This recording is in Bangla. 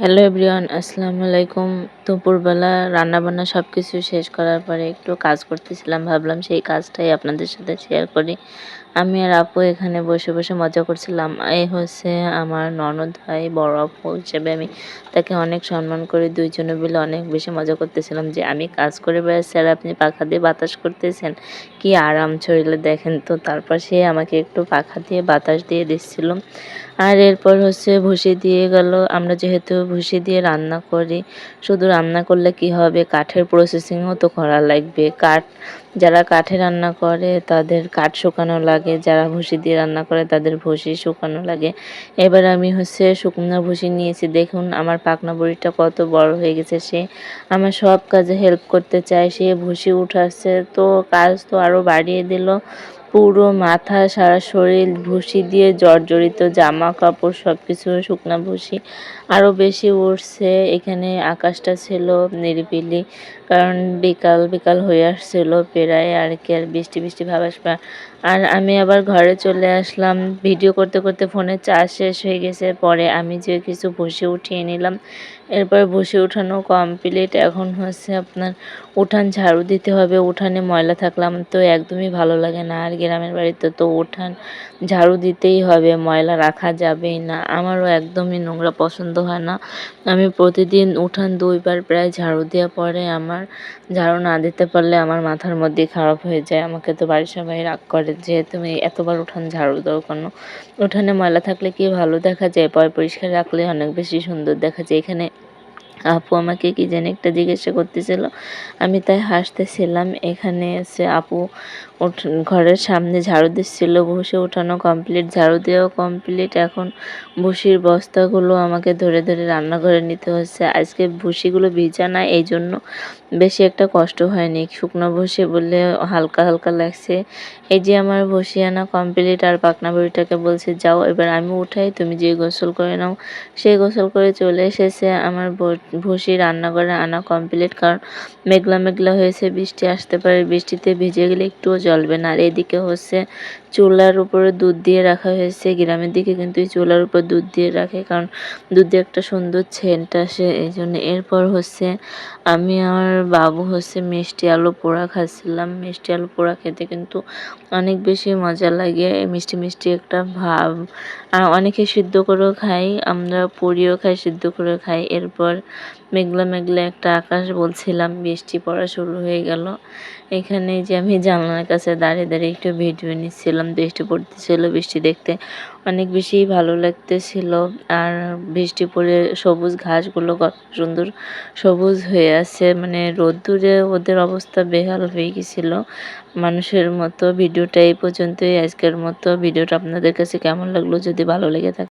হ্যালো এভরিওয়ান, আসসালামু আলাইকুম। দুপুরবেলা রান্নাবান্না সব কিছু শেষ করার পরে একটু কাজ করতেছিলাম, ভাবলাম সেই কাজটাই আপনাদের সাথে শেয়ার করি। আমি আর আপু এখানে বসে বসে মজা করছিলাম। এই হচ্ছে আমার ননদ হয়, বড় আপু হিসেবে আমি তাকে অনেক সম্মান করি। দুইজনে মিলে অনেক বেশি মজা করতেছিলাম যে আমি কাজ করে বেড়াচ্ছি আর আপনি পাখা দিয়ে বাতাস করতেছেন, কি আরাম শরীরে দেখেন তো। তারপর সে আমাকে একটু পাখা দিয়ে বাতাস দিয়ে দিচ্ছিল। আর এরপর হচ্ছে ভুসি দিয়ে গেল। আমরা যেহেতু ভুসি দিয়ে রান্না করি, শুধু রান্না করলে কি হবে, কাঠের প্রসেসিংও তো করা লাগবে। যারা কাঠে রান্না করে তাদের কাঠ শুকানো লাগে, যারা ভুসি দিয়ে রান্না করে তাদের ভুসি শুকানো লাগে। এবার আমি হচ্ছে শুকনো ভুসি নিয়েছি। দেখুন আমার পাকনা বুড়িটা কত বড় হয়ে গেছে, সে আমার সব কাজে হেল্প করতে চায়। সে ভুসি উঠাচ্ছে, তো কাজ তো আরও বাড়িয়ে দিল। পুরো মাথা সারা শরীর ভুসি দিয়ে জর্জরিত, জামা কাপড় সব কিছু শুকনা ভুসি আরও বেশি উঠছে। এখানে আকাশটা ছিল নিরিবিলি, কারণ বিকাল বিকাল হয়ে আসছিল প্রায়, আর কি আর বৃষ্টি বৃষ্টি ভাব আসবে। আর আমি আবার ঘরে চলে আসলাম। ভিডিও করতে করতে ফোনে চার্জ শেষ হয়ে গেছে। পরে আমি যে কিছু ভুসি উঠিয়ে নিলাম। এরপর ভুসি উঠানো কমপ্লিট। এখন হচ্ছে আপনার উঠান ঝাড়ু দিতে হবে। উঠানে ময়লা থাকলে আমার তো একদমই ভালো লাগে না, আর গ্রামের বাড়িতে তো উঠান ঝাড়ু দিতেই হবে, ময়লা রাখা যাবেই না। আমারও একদমই নোংরা পছন্দ হয় না। আমি প্রতিদিন উঠান 2 বার প্রায় ঝাড়ু দেওয়া পরে আমার ঝাড়ু না দিতে পারলে আমার মাথার মধ্যে খারাপ হয়ে যায়। আমাকে তো বাড়ির সবাই রাগ করে যে তুমি এতবার উঠান ঝাড়ু দাও কেন। উঠানে ময়লা থাকলে কি ভালো দেখা যায়, পরিষ্কার রাখলে অনেক বেশি সুন্দর দেখা যায়। এখানে আপু আমাকে কি যেন একটা জিজ্ঞাসা করতেছিল, আমি তাই হাসতেছিলাম। এখানে এসে আপু ঘরের সামনে ঝাড়ু দিচ্ছিল। ভুসি উঠানো কমপ্লিট, ঝাড়ু দেওয়াও কমপ্লিট। এখন ভুসির বস্তাগুলো আমাকে ধরে ধরে রান্নাঘরে নিতে হচ্ছে। আজকে ভুসিগুলো ভিজা না, এই জন্য বেশি একটা কষ্ট হয়নি। শুকনো ভুসি বললে হালকা হালকা লাগছে। এই যে আমার ভুসি আনা কমপ্লিট, আর পাকনা বুড়িটাকে বলছে যাও এবার আমি উঠাই, তুমি যে গোসল করে নাও। সে গোসল করে চলে এসেছে। আমার ভুসি রান্নাঘরে আনা কমপ্লিট, কারণ মেঘলা মেঘলা হয়েছে, বৃষ্টি আসতে পারে, বৃষ্টিতে ভিজে গেলে একটুও জ্বলবে না। আর এদিকে হচ্ছে চুলার উপরে দুধ দিয়ে রাখা হয়েছে। গ্রামের দিকে কিন্তু এই চুলার উপর দুধ দিয়ে রাখে, কারণ দুধে একটা সুন্দর সেন্ট আসে, এই জন্য। এরপর হচ্ছে আমি আর বাবু হচ্ছে মিষ্টি আলু পোড়া খাচ্ছিলাম। মিষ্টি আলু পোড়া খেতে কিন্তু অনেক বেশি মজা লাগে, মিষ্টি মিষ্টি একটা ভাব। আর অনেকে সিদ্ধ করেও খাই, আমরা পুড়িয়েও খাই, সিদ্ধ করে খাই। এরপর মেঘলা মেঘলা একটা আকাশ, বলছিলাম বৃষ্টি পড়া শুরু হয়ে গেল। এখানে যে আমি জানলার কাছে দাঁড়িয়ে দাঁড়িয়ে একটু ভিডিও নিচ্ছিলাম। বৃষ্টি পড়তেছিল, বৃষ্টি দেখতে অনেক বেশি ভালো লাগতেছিল। আর বৃষ্টি পড়ে সবুজ ঘাসগুলো কত সুন্দর সবুজ হয়ে আছে, মানে রোদ্দুরে ওদের অবস্থা বেহাল হয়ে গেছিল মানুষের মতো। ভিডিওটা এই পর্যন্তই। আজকের মতো ভিডিওটা আপনাদের কাছে কেমন লাগলো, যদি ভালো লেগে থাকে